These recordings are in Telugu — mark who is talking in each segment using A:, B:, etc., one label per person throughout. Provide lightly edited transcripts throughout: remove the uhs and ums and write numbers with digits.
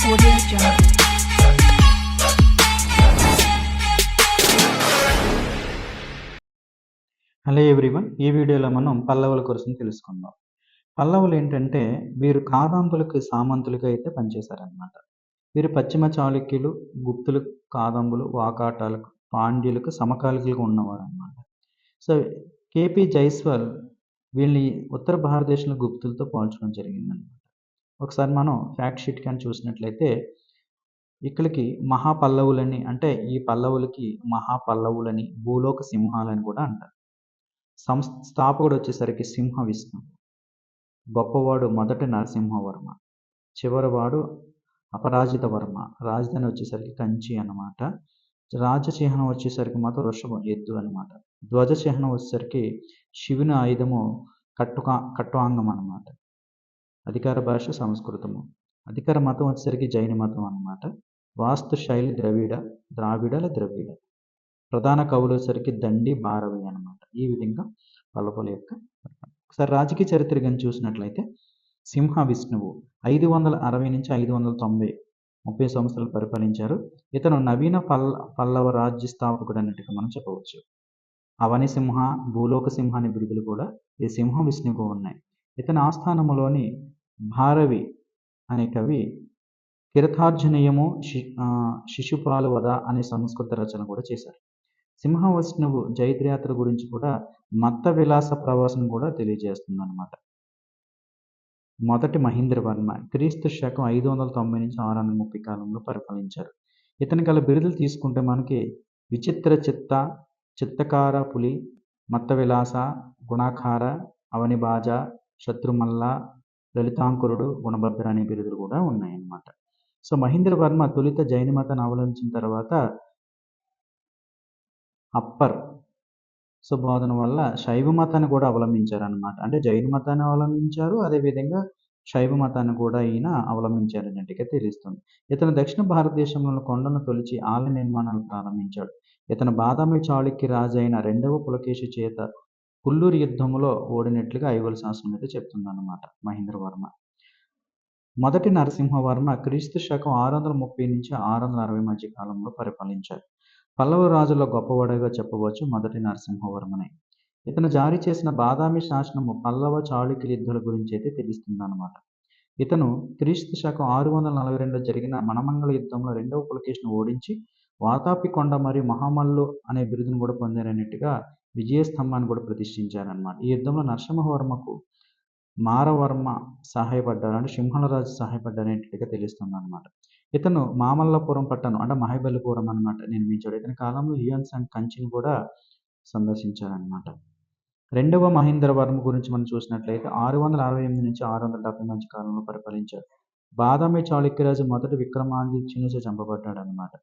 A: Audio Jungle.
B: హలో ఎవ్రీవన్, ఈ వీడియోలో మనం పల్లవుల కోసం తెలుసుకుందాం. పల్లవులు ఏంటంటే వీరు కాదంబులకు సామంతులుగా అయితే పనిచేశారనమాట. వీరు పశ్చిమ చాళుక్యులు, గుప్తులు, కాదంబులు, వాకాటాలకు, పాండ్యులకు సమకాలికులుగా ఉన్నవారు అనమాట. సో కేపీ జైస్వాల్ వీళ్ళని ఉత్తర భారతదేశంలో గుప్తులతో పోల్చడం జరిగిందనమాట. ఒకసారి మనం ఫ్యాక్ట్ షీట్ కానీ చూసినట్లయితే ఇక్కడికి మహాపల్లవులని, అంటే ఈ పల్లవులకి మహాపల్లవులని, భూలోక సింహాలని కూడా అంటారు. స్థాపకుడు వచ్చేసరికి సింహ విష్ణు, గొప్పవాడు మొదటి నరసింహవర్మ, చివరివాడు అపరాజిత వర్మ. రాజధాని వచ్చేసరికి కంచి అన్నమాట. రాజచిహ్నం వచ్చేసరికి మాత్రం వృషభం, ఎద్దు అనమాట. ధ్వజ చిహ్నం వచ్చేసరికి శివుని ఆయుధము కట్వాంగం అన్నమాట. అధికార భాష సంస్కృతము. అధికార మతం వచ్చేసరికి జైన మతం అన్నమాట. వాస్తు శైలి ద్రావిడ. ప్రధాన కవులు వచ్చేసరికి దండి, భారవి అనమాట. ఈ విధంగా పల్లవుల యొక్క ఒకసారి రాజకీయ చరిత్ర కానీ చూసినట్లయితే సింహ విష్ణువు 560 నుంచి 590 30 సంవత్సరాలు పరిపాలించారు. ఇతను నవీన పల్లవ రాజ్య స్థాపకుడు అన్నట్టుగా మనం చెప్పవచ్చు. అవని సింహ, భూలోక సింహ అనే బిరుదులు కూడా ఈ సింహ విష్ణువుకు ఉన్నాయి. ఇతని ఆస్థానములోని భారవి అనే కవి కిరతార్జునీయము, శిశుపాల వధ అనే సంస్కృత రచన కూడా చేశారు. సింహ విష్ణువు జైత్రయాత్ర గురించి కూడా మత్త విలాస ప్రవాసం కూడా తెలియజేస్తుంది అనమాట. మొదటి మహేంద్రవర్మ క్రీస్తు శకం 590 నుంచి 630 కాలంలో పరిపాలించారు. ఇతని గల బిరుదులు తీసుకుంటే మనకి విచిత్ర చిత్తకార పులి, మత్త విలాస, గుణాకార, అవనిబాజ, శత్రుమల్ల, లలితాంకురుడు, గుణభద్ర అనే బిరుదులు కూడా ఉన్నాయన్నమాట. సో మహేంద్రవర్మ తొలిత జైన మతాన్ని అవలంబించిన తర్వాత అప్పర్ బోధన వల్ల శైవ మతాన్ని కూడా అవలంబించారనమాట. అంటే జైన మతాన్ని అవలంబించారు, అదేవిధంగా శైవ మతాన్ని కూడా ఈయన అవలంబించారన్నట్టుగా తెలుస్తుంది. ఇతను దక్షిణ భారతదేశంలోని కొండలను తొలిచి ఆలయ నిర్మాణాలు ప్రారంభించాడు. ఇతను బాదామి చాళుక్య రాజు అయిన 2వ పులకేశి చేత పుల్లూరు యుద్ధంలో ఓడినట్లుగా ఐహోళ శాసనం అయితే చెప్తుందన్నమాట. మహేంద్రవర్మ మొదటి నరసింహవర్మ క్రీస్తు శకం 630 నుంచి 660 మధ్య కాలంలో పరిపాలించారు. పల్లవ రాజుల గొప్పవాడిగా చెప్పవచ్చు మొదటి నరసింహవర్మని. ఇతను జారీ చేసిన బాదామి శాసనము పల్లవ చాళుక్యుల యుద్ధాల గురించి అయితే తెలుస్తుందన్నమాట. ఇతను క్రీస్తు శకం 642 జరిగిన మనమంగళ యుద్ధంలో 2వ పులకేశిని ఓడించి వాతాపి కొండ మరియు మహామల్లు అనే బిరుదును కూడా పొందారన్నట్టుగా విజయస్తంభాన్ని కూడా ప్రతిష్ఠించారన్నమాట. ఈ యుద్ధంలో నరసింహవర్మకు మారవర్మ సహాయపడ్డారు, అంటే సింహళరాజు సహాయపడ్డారనేట్టుగా తెలుస్తుంది అనమాట. ఇతను మామల్లపురం పట్టణం, అంటే మహాబలిపురం అనమాట నిర్మించాడు. ఇతని కాలంలో హ్యూయన్స్ అండ్ కంచిని కూడా సందర్శించారనమాట. 2వ మహేంద్రవర్మ గురించి మనం చూసినట్లయితే 668 నుంచి 670 మధ్య కాలంలో పరిపాలించారు. బాదామి చాళుక్యరాజు మొదటి విక్రమాదిత్యునిచే చంపబడ్డాడు అనమాట.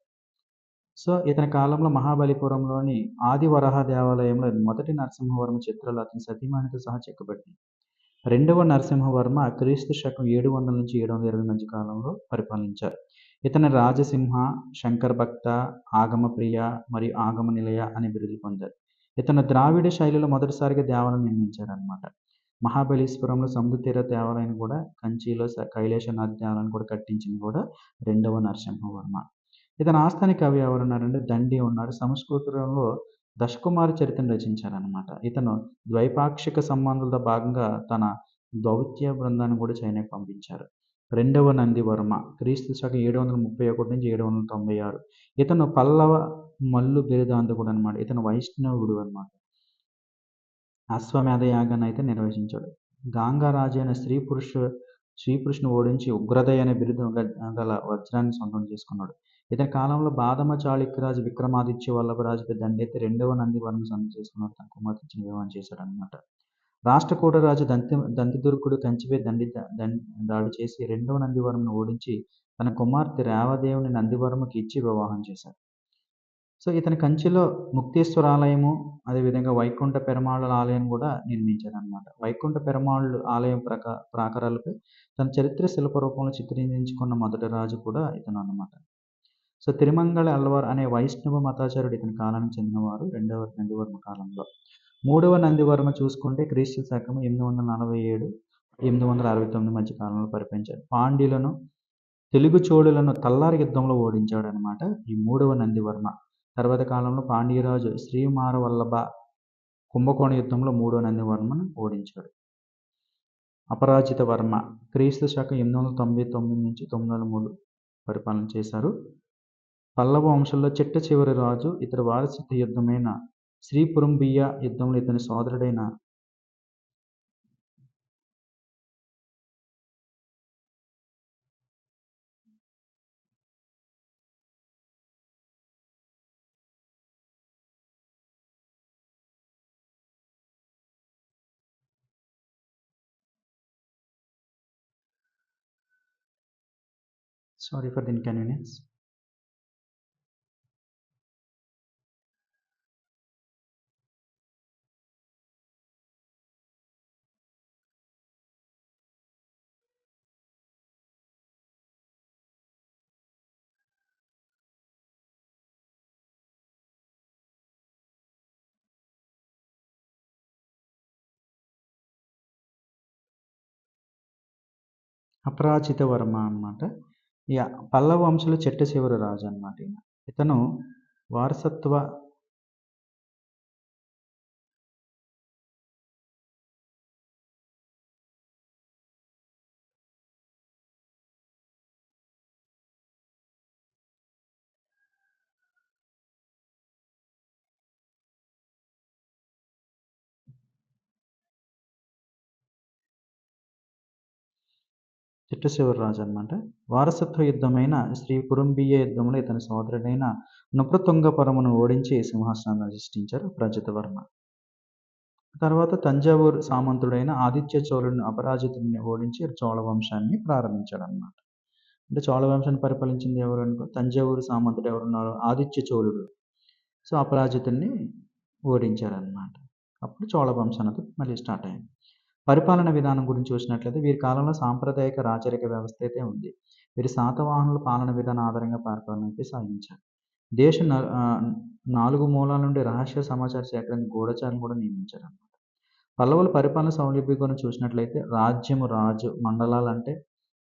B: సో ఇతని కాలంలో మహాబలిపురంలోని ఆది వరాహ దేవాలయంలో మొదటి నరసింహవర్మ చిత్రాలు అతని సతీమణితో సహా చెక్కబడ్డాయి. 2వ నరసింహవర్మ క్రీస్తు శకం 700 నుంచి 720 మధ్య కాలంలో పరిపాలించారు. ఇతను రాజసింహ, శంకరభక్త, ఆగమప్రియ మరియు ఆగమ నిలయ అనే బిరుదులు పొందారు. ఇతను ద్రావిడ శైలిలో మొదటిసారిగా దేవాలయం నిర్మించారనమాట. మహాబలీశ్వరంలో సముద్ర తీర దేవాలయం కూడా, కంచిలో కైలాసనాథ్ దేవాలయం కూడా కట్టించింది కూడా 2వ నరసింహవర్మ. ఇతని ఆస్థాన కవి ఎవరున్నారంటే దండి ఉన్నారు. సంస్కృతంలో దశకుమార చరిత్రను రచించారనమాట. ఇతను ద్వైపాక్షిక సంబంధాలతో భాగంగా తన దౌత్య బృందాన్ని కూడా చైనాకు పంపించారు. 2వ నందివర్మ క్రీస్తు శకం 731 నుంచి 796. ఇతను పల్లవ మల్లు బిరుదాంతకుడు అనమాట. ఇతను వైష్ణవుడు అనమాట. అశ్వమేధ యాగాన్ని అయితే నిర్వహించాడు. గాంగారాజు అయిన శ్రీకృష్ణు ఓడించి ఉగ్రదయ అనే బిరుదు గల వజ్రాన్ని సొంతం చేసుకున్నాడు. ఇతని కాలంలో బాదమ చాళుక్యరాజు విక్రమాదిత్య వల్లభరాజుపై దండెత్తి 2వ నందివర్మ సొంతం చేసుకున్నాడు. తన కుమార్తె వివాహం చేశాడు అనమాట. రాష్ట్రకూట రాజు దంతిదుర్గుడు కంచిపై దాడి చేసి 2వ నందివర్మను ఓడించి తన కుమార్తె రేవదేవుని నందివర్మకి ఇచ్చి వివాహం చేశాడు. సో ఇతని కంచిలో ముక్తేశ్వర ఆలయము, అదేవిధంగా వైకుంఠ పెరుమాళ్ ఆలయం కూడా నిర్మించారనమాట. వైకుంఠ పెరుమాళ్ ఆలయం ప్రాకారాలపై తన చరిత్ర శిల్ప రూపంలో చిత్రించుకున్న మొదటి రాజు కూడా ఇతను అన్నమాట. సో తిరుమంగళ అల్వార్ అనే వైష్ణవ మతాచార్యుడు ఇతని కాలానికి చెందినవారు 2వ నందివర్మ కాలంలో. 3వ నందివర్మ చూసుకుంటే క్రీస్తు శకం 847 869 మధ్య కాలంలో పరిపాలించారు. పాండ్యులను తెలుగు చోళులను తల్లారి యుద్ధంలో ఓడించాడనమాట ఈ 3వ నందివర్మ. తర్వాత కాలంలో పాండ్యరాజు శ్రీమారవల్లభ కుంభకోణ యుద్ధంలో 3వ నందివర్మను ఓడించాడు. అపరాజిత వర్మ క్రీస్తు శకం 899 నుంచి 903 పరిపాలన చేశారు. పల్లవ వంశంలో చిట్ట చివరి రాజు. ఇతని వారసత్వ యుద్ధమైన శ్రీపురంబియ్య యుద్ధంలో ఇతని సోదరుడైన సారీ ఫర్ ది ఇన్కన్వీనియన్స్. అపరాజిత వర్మ అన్నమాట. ఈ పల్లవ వంశంలో చిట్ట చివరి రాజు అన్నమాట ఈయన. ఇతను వారసత్వ చిట్టచివరి రాజు అన్నమాట. వారసత్వ యుద్ధమైన శ్రీ కురుంబియ్య యుద్ధంలో ఇతని సోదరుడైన నృపతుంగపరమును ఓడించి సింహాసనాన్ని అధిష్ఠించారు ప్రజితవర్మ. తర్వాత తంజావూరు సామంతుడైన ఆదిత్య చోళుడిని అపరాజితుడిని ఓడించి చోళ వంశాన్ని ప్రారంభించాడు అన్నమాట. అంటే చోళ వంశాన్ని పరిపాలించింది ఎవరు అనుకో, తంజావూరు సామంతుడు ఎవరున్నారు, ఆదిత్య చోళుడు. సో అపరాజితుడిని ఓడించారన్నమాట. అప్పుడు చోళ వంశం అనేది మళ్ళీ స్టార్ట్ అయింది. పరిపాలన విధానం గురించి చూసినట్లయితే వీరి కాలంలో సాంప్రదాయక రాచరిక వ్యవస్థ అయితే ఉంది. వీరి శాతవాహనుల పాలన విధానం ఆధారంగా పరిపాలన అయితే సాగించారు. దేశ 4 మూలాల నుండి రహస్య సమాచార సేకరణ గూఢచారులను కూడా నియమించారు. పల్లవుల పరిపాలన సౌలభ్యీకరణ చూసినట్లయితే రాజ్యము రాజు, మండలాలంటే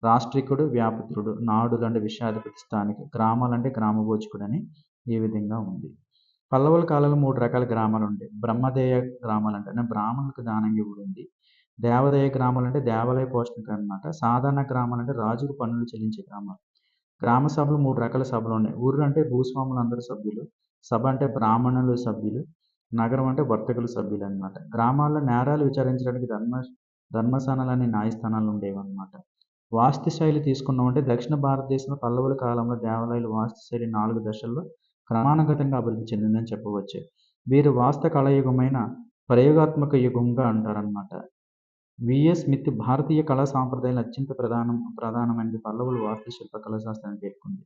B: రాష్ట్రికుడు, వ్యాపృతుడు, నాడులు అంటే విషయాధిపతి స్థానిక, గ్రామాలంటే గ్రామభోజకుడు అని ఈ విధంగా ఉంది. పల్లవుల కాలంలో 3 రకాల గ్రామాలు ఉంటాయి. బ్రహ్మదేయ గ్రామాలు అంటే బ్రాహ్మణులకు దానంగా ఇవ్వడింది. దేవాదాయ గ్రామాలు అంటే దేవాలయ పోషణకు అనమాట. సాధారణ గ్రామాలు అంటే రాజుకు పన్నులు చెల్లించే గ్రామాలు. గ్రామ సభలు 3 రకాల సభలు ఉన్నాయి. ఊరు అంటే భూస్వాములు అందరూ సభ్యులు. సభ అంటే బ్రాహ్మణులు సభ్యులు. నగరం అంటే వర్తకులు సభ్యులు అనమాట. గ్రామాల్లో నేరాలు విచారించడానికి ధర్మస్థానాలని న్యాయస్థానాలు ఉండేవన్నమాట. వాస్తు శైలి తీసుకున్నామంటే దక్షిణ భారతదేశంలో పల్లవుల కాలంలో దేవాలయాల వాస్తు శైలి 4 దశల్లో క్రమానుగతంగా అభివృద్ధి చెందిందని చెప్పవచ్చు. వీరు వాస్తు కళయుగమైన ప్రయోగాత్మక యుగంగా అంటారనమాట. విఎస్ స్మిత్ భారతీయ కళా సాంప్రదాయాలు అత్యంత ప్రధానమైనది పల్లవుల వాస్తుశిల్ప కళాశాస్త్రాన్ని పేర్కొంది.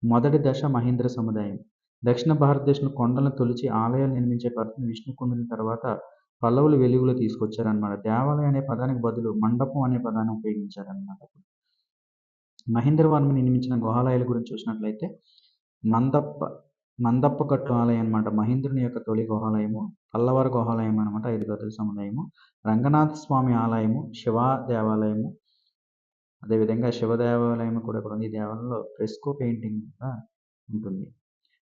B: మొదటి దశ మహేంద్ర సముదాయం. దక్షిణ భారతదేశంలో కొండలను తొలిచి ఆలయాలు నిర్మించే పద్ధతిని విష్ణుకుండిన తర్వాత పల్లవులు వెలుగులో తీసుకొచ్చారనమాట. దేవాలయం అనే పదానికి బదులు మండపం అనే పదాన్ని ఉపయోగించారనమాట. మహేంద్రవర్మ నిర్మించిన గుహాలయాల గురించి చూసినట్లయితే మందప్పకట్టు ఆలయం అనమాట. మహేంద్రుని యొక్క తొలి గుహాలయము. పల్లవారి గుహాలయం అనమాట, 5 గదుల సముదాయము. రంగనాథ స్వామి ఆలయము, శివ దేవాలయము, అదేవిధంగా శివ దేవాలయం కూడా ఉంది. ఈ దేవాలయంలో ఫ్రెస్కో పెయింటింగ్ కూడా ఉంటుంది.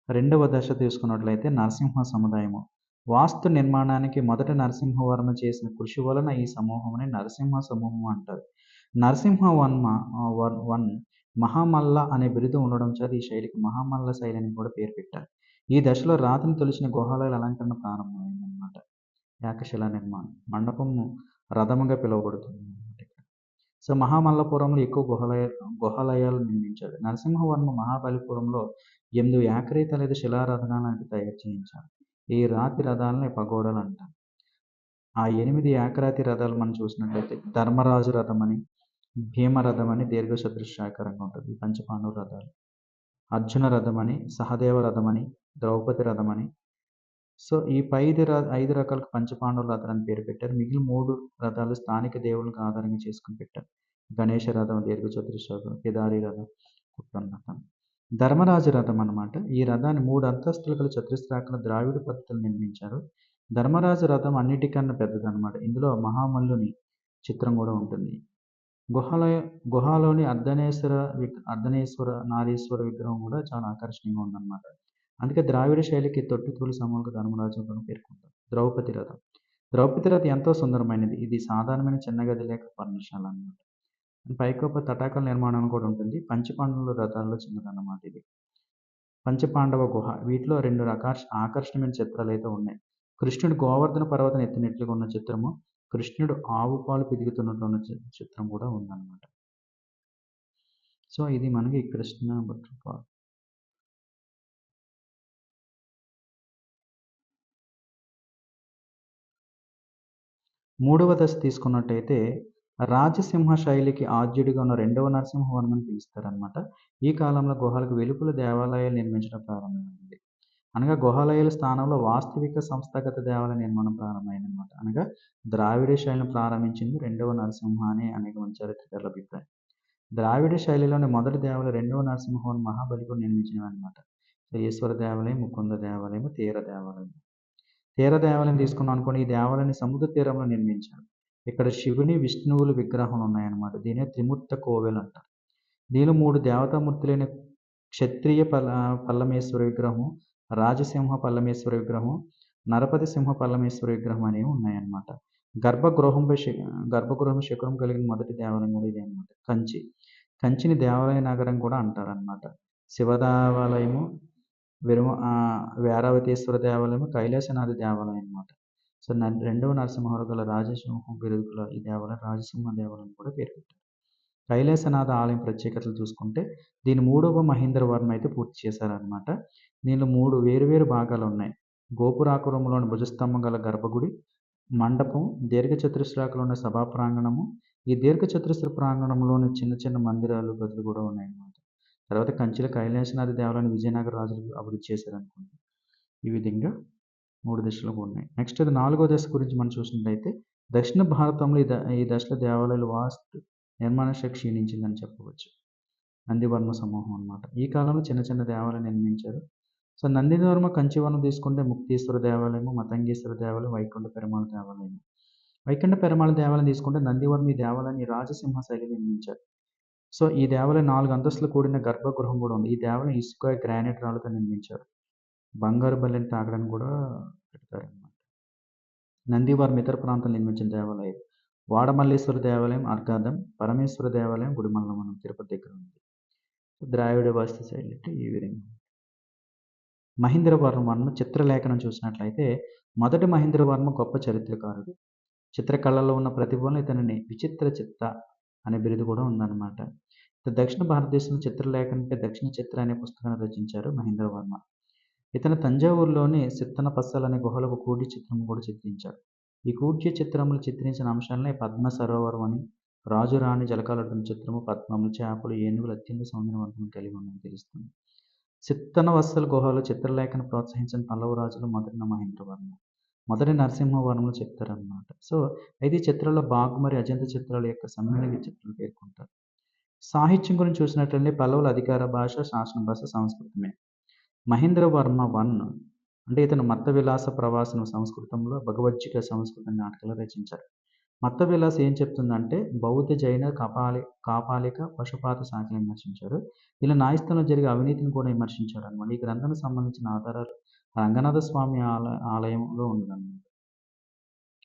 B: రెండవ దశ తీసుకున్నట్లయితే నరసింహ సముదాయము. వాస్తు నిర్మాణానికి మొదట నరసింహవర్మ చేసిన కృషి వలన ఈ సమూహంని నరసింహ సమూహం అంటారు. నరసింహవర్మ మహామల్ల అనే బిరుదు ఉండడం చేత ఈ శైలికి మహామల్ల శైలి అని కూడా పేరు పెట్టారు. ఈ దశలో రాతిని తొలిచిన గుహాలయాల అలంకరణ ప్రారంభమైందన్నమాట. ఏకశిలా నిర్మాణం. మండపము రథముగా పిలువబడుతుంది. సో మహామల్లపురంలో ఎక్కువ గుహాలయాలు నిర్మించాడు. నరసింహవర్మ మహాబలిపురంలో 8 ఏకరీత లేదా శిలారథాలను తయారు చేయించారు. ఈ రాతి రథాలని పగోడలు అంటారు. ఆ 8 ఏకరాతి రథాలు మనం చూసినట్లయితే ధర్మరాజు రథం అని, భీమరథం అని దీర్ఘచతురస్రాకారంగా ఉంటుంది. పంచపాండవ రథాలు. అర్జున రథం అని, సహదేవ రథం అని, ద్రౌపది రథం అని. సో ఈ 5 రకాల పంచపాండవ రథాలు అని పేరు పెట్టారు. మిగిలిన 3 రథాలు స్థానిక దేవుళ్ళకు ఆధారంగా చేసుకుని పెట్టారు. గణేష రథం, దీర్ఘచతురస్రాకారం, కేదారి రథం, కుప్పం రథం. ధర్మరాజు రథం అనమాట. ఈ రథాన్ని 3 అంతస్తులు గల చతురస్రాకార ద్రావిడ పద్ధతులు నిర్మించారు. ధర్మరాజు రథం అన్నిటికన్నా పెద్దదన్నమాట. ఇందులో మహామల్లుని చిత్రం కూడా ఉంటుంది. గుహల గుహలోని అర్ధనేశ్వర నారీశ్వర విగ్రహం కూడా చాలా ఆకర్షణీయంగా ఉందన్నమాట. అందుకే ద్రావిడ శైలికి తొట్టితోలు సమ్మక్క ధర్మరాజు అని పేర్కొంటారు. ద్రౌపది రథం. ద్రౌపది రథం ఎంతో సుందరమైనది. ఇది సాధారణమైన చిన్న గది లేక పర్ణశాల అన్నమాట. పైకప్పు తటాకల నిర్మాణం కూడా ఉంటుంది. పంచపాండవుల రథాల్లో చిన్నదన్నమాట ఇది. పంచపాండవ గుహ. వీటిలో 2 ఆకర్షణీయమైన చిత్రాలైతే ఉన్నాయి. కృష్ణుడు గోవర్ధన పర్వతం ఎత్తినట్లుగా ఉన్న చిత్రము, కృష్ణుడు ఆవు పాలు పితుకుతున్నట్లు ఉన్న చిత్రం కూడా ఉందన్నమాట. సో, ఇది మనకి కృష్ణ బటర్. మూడవ దశ తీసుకున్నట్టయితే రాజసింహ శైలికి ఆద్యుడిగా ఉన్న రెండవ నరసింహవర్మని పిలుస్తారనమాట. ఈ కాలంలో గుహలకు వెలుపల దేవాలయాలు నిర్మించడం ప్రారంభమైంది. అనగా గుహాలయాల స్థానంలో వాస్తవిక సంస్థాగత దేవాలయ నిర్మాణం ప్రారంభమైందనమాట. అనగా ద్రావిడ శైలిని ప్రారంభించింది రెండవ నరసింహ అని అనేక మంది చరిత్రకారుల అభిప్రాయం. ద్రావిడ శైలిలోని మొదటి దేవాలయం రెండవ నరసింహవర్మ మహాబలిగా నిర్మించినవి అనమాట. సో, ఈశ్వర దేవాలయం, ముకుంద దేవాలయం, తీర దేవాలయం. తీర దేవాలయం తీసుకున్నాం అనుకోండి, ఈ దేవాలయాన్ని సముద్ర తీరంలో నిర్మించారు. ఇక్కడ శివుని, విష్ణువుల విగ్రహాలు ఉన్నాయన్నమాట. దీనే త్రిమూర్త కోవెల్ అంటారు. దీనిలో 3 దేవతామూర్తులైన క్షత్రియ పల్లమేశ్వర విగ్రహం, రాజసింహ పల్లమేశ్వర విగ్రహం, నరపతి సింహ పల్లమేశ్వర విగ్రహం అనేవి ఉన్నాయన్నమాట. గర్భగృహం శిఖరం కలిగిన మొదటి దేవాలయం కూడా ఇదే అనమాట. కంచి. కంచిని దేవాలయ నగరం కూడా అంటారనమాట. శివ దేవాలయము, వేరావతేశ్వర దేవాలయము, కైలాసనాథ దేవాలయం అనమాట. సో, రెండవ నరసింహవర్మ గల రాజసింహం బిరుదు గల ఈ దేవాలయం రాజసింహ దేవాలయం కూడా పేరు పెట్టారు. కైలాసనాథ ఆలయం ప్రత్యేకతలు చూసుకుంటే దీని 3వ మహేంద్రవర్మ అయితే పూర్తి చేశారనమాట. దీనిలో 3 వేరువేరు భాగాలు ఉన్నాయి. గోపురాకారంలోని భుజస్తంభం గల గర్భగుడి, మండపం, దీర్ఘచతురస్రాకారంలో ఉన్న సభా ప్రాంగణము. ఈ దీర్ఘచతురస్ర ప్రాంగణంలోని చిన్న చిన్న మందిరాలు, గదులు కూడా ఉన్నాయన్నమాట. తర్వాత కంచిలో కైలాసనాథ దేవాలయాన్ని విజయనగర రాజులు అభివృద్ధి చేశారనుకోండి. ఈ విధంగా 3 దశలు ఉన్నాయి. నెక్స్ట్ ఇది 4వ దశ గురించి మనం చూసినట్లయితే దక్షిణ భారతంలో ఈ దశలో దేవాలయాల వాస్తు నిర్మాణ శక్తి క్షీణించిందని చెప్పవచ్చు. నందివర్మ సమూహం అన్నమాట. ఈ కాలంలో చిన్న చిన్న దేవాలయాలు నిర్మించారు. సో, నందివర్మ కంచివర్మం తీసుకుంటే ముక్తీశ్వర దేవాలయము, మతంగేశ్వర దేవాలయం, వైకుంఠ పెరుమాళ్ దేవాలయం. వైకుంఠ పెరుమాళ్ దేవాలయం తీసుకుంటే నందివర్మ ఈ దేవాలయాన్ని రాజసింహ శైలిలో నిర్మించారు. సో, ఈ దేవాలయం 4 అంతస్తులు కూడిన గర్భగృహం కూడా ఉంది. ఈ దేవాలయం ఇసుక, గ్రానైట్ రాళ్ళతో నిర్మించారు. బంగారు బల్లెని తాకడానికి కూడా పెడతారన్నమాట. నందివర్మ ఇతర ప్రాంతాల్లో నిర్మించిన దేవాలయం వాడమల్లేశ్వర దేవాలయం, అర్గాదం, పరమేశ్వర దేవాలయం, గుడిమల్లం మనం తిరుపతి దగ్గర ఉంది. ద్రావిడ వాస్తు శైలి అంటే ఈ విధంగా. మహేంద్రవర్మ చిత్రలేఖనం చూసినట్లయితే మొదటి మహేంద్రవర్మ గొప్ప చరిత్రకారుడు. చిత్రకళలో ఉన్న ప్రతిభ వలన ఇతనిని విచిత్ర చిత్త అనే బిరుదు కూడా ఉందన్నమాట. దక్షిణ భారతదేశంలో చిత్రలేఖనంపై దక్షిణ చిత్ర అనే పుస్తకాన్ని రచించారు మహేంద్రవర్మ. ఇతను తంజావూరులోని సిత్తనపస్సల్ అనే గుహలకు కూర్చి చిత్రం కూడా చిత్రించారు. ఈ కూర్చి చిత్రంలో చిత్రించిన అంశాలనే పద్మ సరోవరం అని, రాజు రాణి జలకాలాడుతున్న చిత్రము, పద్మములు, చేపలు, ఏనుగులు అత్యంత సౌందర్యవంతం కలిగి ఉందని తెలుస్తుంది. సిత్తనవస్సల్ గుహలో చిత్రలేఖను ప్రోత్సహించిన పల్లవ రాజులు మొదటి మహేంద్రవర్మ, మొదటి నరసింహవర్మలు చెప్తారన్నమాట. సో, అయితే ఈ చిత్రాల్లో బాగ్ మరియు అజంత చిత్రాల యొక్క సమ్మేళన చిత్రాలు పేర్కొంటారు. సాహిత్యం గురించి చూసినట్లయితే పల్లవుల అధికార భాష, శాసన భాష సంస్కృతమే. మహేంద్రవర్మ 1 అంటే ఇతను మత్త విలాస ప్రవాసనం సంస్కృతంలో, భగవద్గీత సంస్కృత నాటకాలు రచించారు. మత్త విలాస ఏం చెప్తుందంటే బౌద్ధ, జైన, కాపాలిక, పశుపాత శాఖలను విమర్శించారు. ఇలా న్యాయస్థానంలో జరిగే అవినీతిని కూడా విమర్శించారు అనమాట. ఈ గ్రంథానికి సంబంధించిన ఆధారాలు రంగనాథ స్వామి ఆలయంలో ఉన్నదన్నమాట.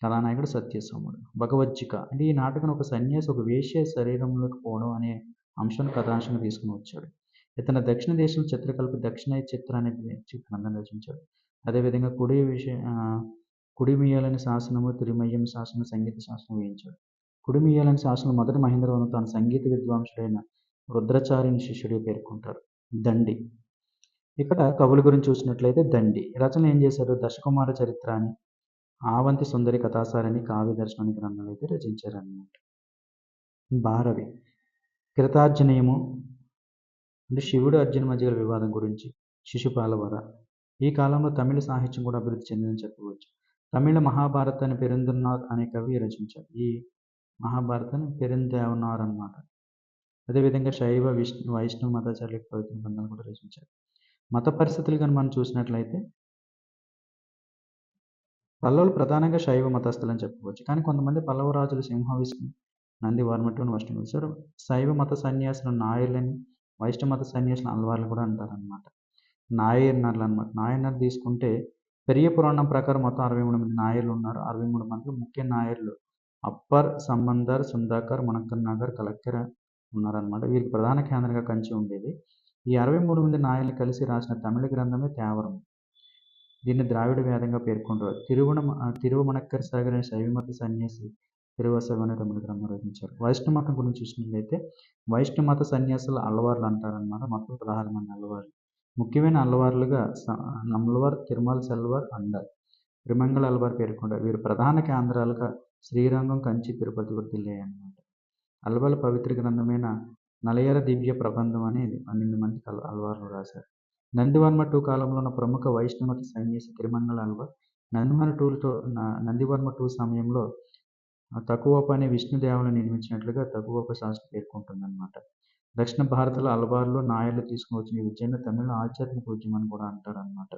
B: కథానాయకుడు సత్యసోముడు. భగవద్గీత అంటే ఈ నాటకం ఒక సన్యాసి ఒక వేశ్య శరీరంలోకి పోవడం అనే అంశాన్ని కథాంశంగా తీసుకుని వచ్చాడు. ఇతను దక్షిణ దేశంలో చిత్రకల్ప దక్షిణ చిత్ర అనే గ్రంథం రచించాడు. అదేవిధంగా కుడిమియాలని శాసనము, తిరుమయ్యం శాసనం, సంగీత శాసనం వేయించాడు. కుడిమియాలని శాసనం మొదటి మహేంద్రవర్మ తాను సంగీత విద్వాంసుడైన రుద్రచారిని శిష్యుడిగా పేర్కొంటారు. దండి. ఇక్కడ కవుల గురించి చూసినట్లయితే దండి రచన ఏం చేశారు? దశకుమార చరిత్ర అని, ఆవంతి సుందరి కథాసారని, కావ్య దర్శనాన్ని గ్రంథాలు అయితే రచించారన్నమాట. భారవి. కృతార్జునయము అంటే శివుడు అర్జున మధ్య గల వివాదం గురించి, శిశుపాల వర. ఈ కాలంలో తమిళ సాహిత్యం కూడా అభివృద్ధి చెందిందని చెప్పవచ్చు. తమిళ మహాభారతాన్ని పెరుందన్నార్ అనే కవి రచించారు. ఈ మహాభారతాన్ని పెరుందేవనార్ అన్నమాట. అదేవిధంగా శైవ, వైష్ణవ మతాచార్యుల యొక్క పవిత్ర గ్రంథాలు కూడా రచించారు. మత పరిస్థితులు కానీ మనం చూసినట్లయితే పల్లవులు ప్రధానంగా శైవ మతస్థులని చెప్పవచ్చు. కానీ కొంతమంది పల్లవ రాజులు సింహ, విష్ణు, నందివర్మ టు వైష్ణవ. సో, శైవ మత సన్యాసులు నాయర్లని, వైష్ణవ మత సన్యాసులు అల్వార్లు కూడా అంటారనమాట. నాయన్నర్లనమాట. నాయన్నర్ తీసుకుంటే పెరియ పురాణం ప్రకారం మొత్తం 63 మంది నాయర్లున్నారు. 63 మందిలో ముఖ్య నాయర్లు అప్పర్, సంబందర్, సుందాకర్, మునక్కన్నాగర్, కలక్కెర ఉన్నారనమాట. వీరికి ప్రధాన కేంద్రంగా కంచి ఉండేది. ఈ 63 మంది నాయర్లు కలిసి రాసిన తమిళ గ్రంథమే తేవరం. దీన్ని ద్రావిడ వేదంగా పేర్కొంటారు. తిరువమణక్కర్ సాగర్ అనే శైవమత సన్యాసి తిరువసవం అనే తమిళ గ్రంథం రచించారు. వైష్ణవ మతం గురించి చూసినట్లయితే వైష్ణవ మత సన్యాసులు అల్లవార్లు అంటారనమాట. మొత్తం 16 మంది అల్లవార్లు. ముఖ్యమైన అల్లవార్లుగా నమ్లవార్, తిరుమల సెల్వర్, అండార్, తిరుమంగళ అల్వార్ పేర్కొంటారు. వీరు ప్రధాన కేంద్రాలుగా శ్రీరంగం, కంచి, తిరుపతి వర్తిల్లాయన్నమాట. అల్వార్ల పవిత్ర గ్రంథమైన నలయర దివ్య ప్రబంధం అనేది 12 మంది అల్వార్లు రాశారు. నందివర్మ టూ కాలంలో ఉన్న ప్రముఖ వైష్ణవ సన్యాసి తిరుమంగళ అల్వార్ నందివర్మ టూ సమయంలో తకువప అనే విష్ణుదేవులను నిర్మించినట్లుగా తకువప శాస్త్రం పేర్కొంటుందన్నమాట. దక్షిణ భారతంలో అల్వార్లు, నాయర్లు తీసుకుని వచ్చిన ఈ విద్యను తమిళ ఆధ్యాత్మిక ఉద్యమం అని కూడా అంటారన్నమాట.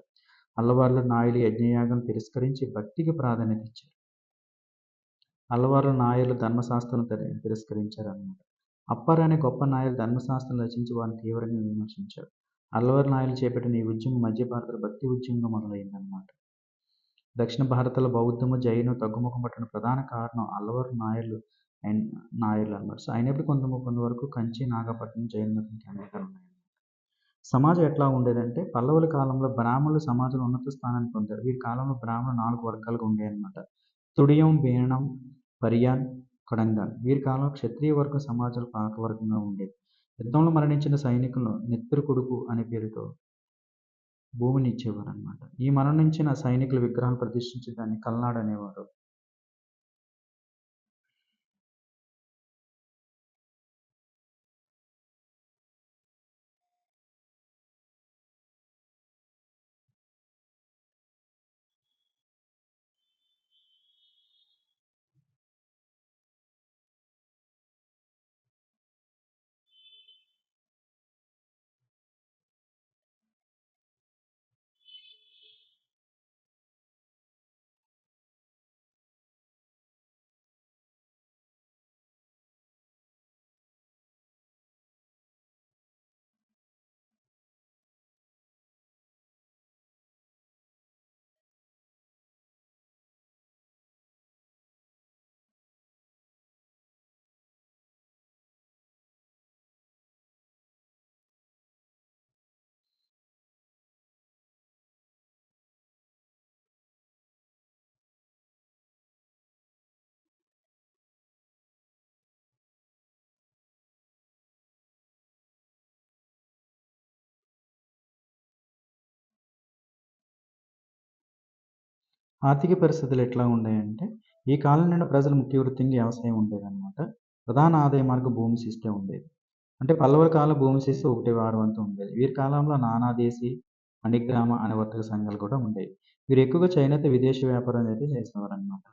B: అల్లవార్లు, నాయలు యజ్ఞయాగం తిరస్కరించి భక్తికి ప్రాధాన్యత ఇచ్చారు. అల్లవార్లు, నాయర్లు ధర్మశాస్త్రాలను తిరస్కరించారన్నమాట. అప్పర్ అనే గొప్ప నాయలు ధర్మశాస్త్రం రచించి వారిని తీవ్రంగా విమర్శించారు. అల్లవారు నాయలు చేపట్టిన ఈ ఉద్యమం మధ్య భారతంలో భక్తి ఉద్యమంగా మొదలైందన్నమాట. దక్షిణ భారతంలో బౌద్ధము, జైను తగ్గుముఖం పట్టిన ప్రధాన కారణం అల్లవారు నాయర్లు అన్నమాట. సో అయినప్పుడు కొంతవరకు కంచి, నాగపట్నం జైన మతం కేంద్రంగా ఉన్నాయి. సమాజం ఎట్లా ఉండేదంటే పల్లవుల కాలంలో బ్రాహ్మణులు సమాజంలో ఉన్నత స్థానాన్ని పొందారు. వీరి కాలంలో బ్రాహ్మణులు 4 వర్గాలుగా ఉండేవన్నమాట. తుడియం, బేణం, పర్యాన్, కడంగాన్. వీరి కాలంలో క్షత్రియ వర్గం సమాజంలో పాకవర్గంగా ఉండేది. యుద్ధంలో మరణించిన సైనికులను నెత్తురు కొడుకు అనే పేరుతో భూమిని ఇచ్చేవారన్నమాట. ఈ మరణించిన సైనికుల విగ్రహాలు ప్రతిష్ఠించి దాన్ని కల్నాడు అనేవారు. ఆర్థిక పరిస్థితులు ఎట్లా ఉన్నాయంటే ఈ కాలం నుండి ప్రజల ముఖ్య వృత్తిగా వ్యవసాయం ఉండేదన్నమాట. ప్రధాన ఆదాయ మార్గం భూమి శిస్తే ఉండేది. అంటే పల్లవుల కాలం భూమి శిస్తు 1/6 వంతు ఉండేది. వీరి కాలంలో నానాదేశీ, మణిగ్రామ అనే వర్తక సంఘాలు కూడా ఉండేవి. వీరు ఎక్కువగా చైనాతో విదేశీ వ్యాపారం అయితే చేసేవారన్నమాట.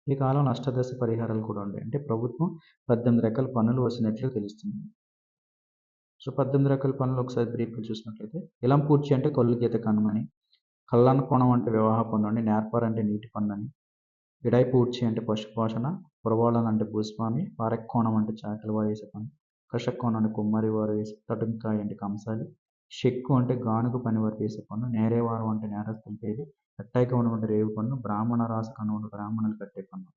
B: ఈ కాలంలో అష్టాదశ పరిహారాలు కూడా ఉండేవి. అంటే ప్రభుత్వం 18 రకాల పన్నులు వసినట్లు తెలుస్తుంది. సో 18 రకాల పన్నులు ఒకసారి బ్రీఫ్గా చూసినట్లయితే ఇలంపూడ్చి అంటే కళ్ళు గీత కనుమని, కళ్ళనుకోణం అంటే వివాహ పన్ను అని, నేర్పార్ అంటే నీటి పన్ను అని, ఇడైపూడ్చి అంటే పశుపోషణ, పురవాళన్ అంటే భూస్వామి, పారెక్కోణం అంటే చాకలి వారు వేసే పన్ను, కషక్కోణం అంటే కుమ్మరి వారు వేసే, తటుంకాయ అంటే కంసాలి, షెక్కు అంటే గానుగ పని వారు వేసే పన్ను, నేరేవారం అంటే నేరస్తులు పేరు, ఎట్టాయికోణం అంటే రేవు పన్ను, బ్రాహ్మణ రాసకన్నం అంటే బ్రాహ్మణులు కట్టే పన్ను.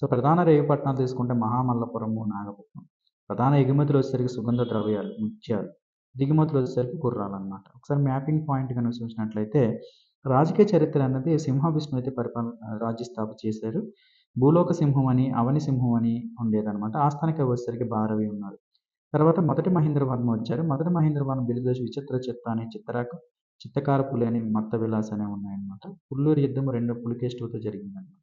B: సో ప్రధాన రేవు పట్టణాలు తీసుకుంటే మహామల్లపురము, నాగపట్నం. ప్రధాన ఎగుమతులు వచ్చేసరికి సుగంధ ద్రవ్యాలు, ముత్యాలు. దిగుమతులు వచ్చేసరికి గుర్రాలు అన్నమాట. ఒకసారి మ్యాపింగ్ పాయింట్ కనుక చూసినట్లయితే రాజకీయ చరిత్ర అన్నది సింహవిష్ణు అయితే రాజ్య స్థాపన చేశారు. భూలోక సింహం అని, అవని సింహం అని ఉండేదన్నమాట. ఆస్థానిక వచ్చేసరికి భారవి ఉన్నారు. తర్వాత మొదటి మహేంద్రవర్మ వచ్చారు. మొదటి మహేంద్రవర్మ బిరుదోషి విచిత్ర చిత్త అని, చిత్తకార పులి అని, మత్త విలాస్ అని ఉన్నాయన్నమాట. పుల్లూరు యుద్ధం 2 పులికేష్టుతో జరిగిందన్నమాట.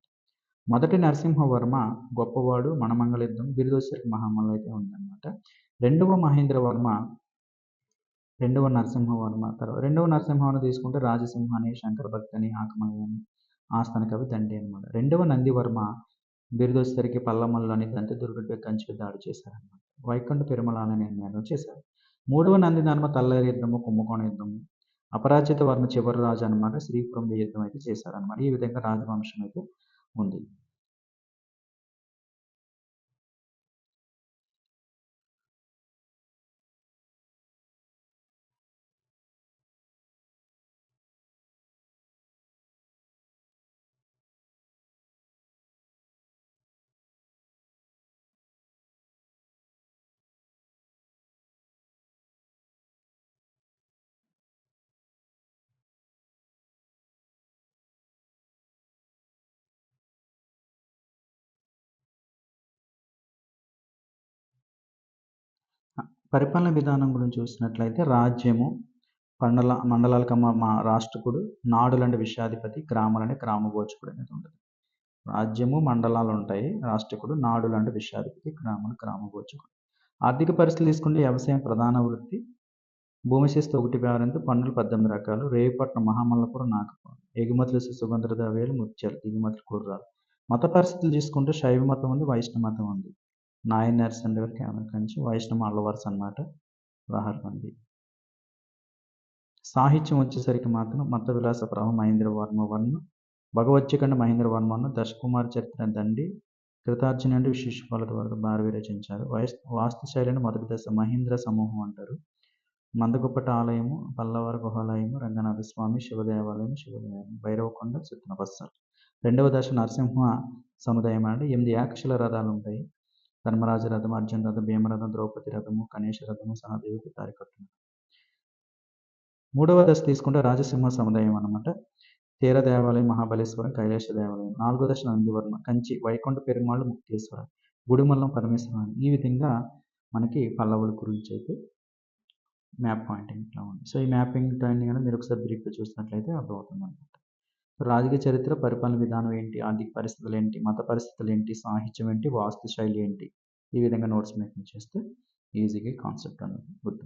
B: మొదటి నరసింహవర్మ గొప్పవాడు, మనమంగళ యుద్ధం, బిరుదోసరికి మహామల్ల అయితే ఉందన్నమాట. రెండవ మహేంద్రవర్మ రెండవ నరసింహవర్మ తీసుకుంటే రాజసింహ అని, శంకర భక్తి అని, ఆకమయ్య అని, ఆస్థాన కవి దండి అనమాట. రెండవ నందివర్మ బిరుదోసరికి పల్లమల్లు అని దంతదుర్గపై కంచి దాడి చేశారన్నమాట. వైకుంఠ పెరుమల నిర్ణయాలు చేశారు. మూడవ నందిధర్మ తల్లేరు యుద్ధము, కుంభకోణ యుద్ధము. అపరాజిత వర్మ చివరి రాజు అనమాట. శ్రీపురం యుద్ధం అయితే చేశారనమాట. ఈ విధంగా రాజవంశం అయితే ఉంది. పరిపాలన విధానం గురించి చూసినట్లయితే రాజ్యము, మండలాల మా రాష్ట్రకుడు, నాడులంటే విషయాధిపతి, గ్రామాలంటే గ్రామభోజకుడు అనేది ఉంటుంది. రాజ్యము, మండలాలు ఉంటాయి. రాష్ట్రకుడు, నాడులంటే విషయాధిపతి, గ్రామభోజకుడు. ఆర్థిక పరిస్థితులు తీసుకుంటే వ్యవసాయం ప్రధాన వృత్తి. భూమి శిస్తు 1/6, పన్నులు 18 రకాలు. రేవుపట్నం, మహామల్లపురం, నాగపురం. ఎగుమతులు సుగంధ ద్రవ్యాలు, ముత్యాలు. దిగుమతులు గుర్రాలు. మత పరిస్థితులు తీసుకుంటే శైవ మతం ఉంది, వైష్ణవ మతం ఉంది. నాయనార్ సండేవారు కేవలం కంచి, వైష్ణవ అల్లవరుస అన్నమాట రాహర్బంది. సాహిత్యం వచ్చేసరికి మాత్రం మత విలాస ప్రభ మహేంద్రవర్మ వర్మ, భగవద్గీత మహేంద్రవర్మ వర్మ, దశకుమార్ చరిత్ర దండి, కృతార్జున అంటే శిశుపాల ద్వారా భారవి రచించారు. వాస్తుశైలిని మొదటి దశ మహేంద్ర సమూహం అంటారు. మందగుప్పట ఆలయము, పల్లవార గుహాలయము, రంగనాథ స్వామి, శివదేవాలయం, భైరవకొండ, సుత్తనబస్సాలు. రెండవ దశ నరసింహ సముదాయం అంటే 8 ఏకశిల రథాలు ఉంటాయి. ధర్మరాజ రథం, అర్జున రథం, భీమరథం, ద్రౌపది రథము, గణేశ రథము, సహదేవికి తారికట్టు. మూడవ దశ తీసుకుంటే రాజసింహ సముదాయం అన్నమాట. తీర దేవాలయం, మహాబలేశ్వరం, కైలాస దేవాలయం. నాలుగో దశ నందివర్మ, కంచి, వైకుంఠ పెరుమాళ్ళు, ముక్తేశ్వర, గుడిమల్లం పరమేశ్వరం. ఈ విధంగా మనకి పల్లవుల గురించి అయితే మ్యాప్ పాయింటింగ్ ఇట్లా ఉంది. సో ఈ మ్యాపింగ్ పాయింటింగ్ అనేది మీరు ఒకసారి బ్రీఫ్గా చూసినట్లయితే అర్థమవుతుంది అనమాట. రాజకీయ చరిత్ర, పరిపాలన విధానం ఏంటి, ఆర్థిక పరిస్థితులు ఏంటి, మత పరిస్థితులు ఏంటి, సాహిత్యం ఏంటి, వాస్తు శైలి ఏంటి, ఈ విధంగా నోట్స్ మేకింగ్ చేస్తే ఈజీగా కాన్సెప్ట్ అనేది గుర్తు.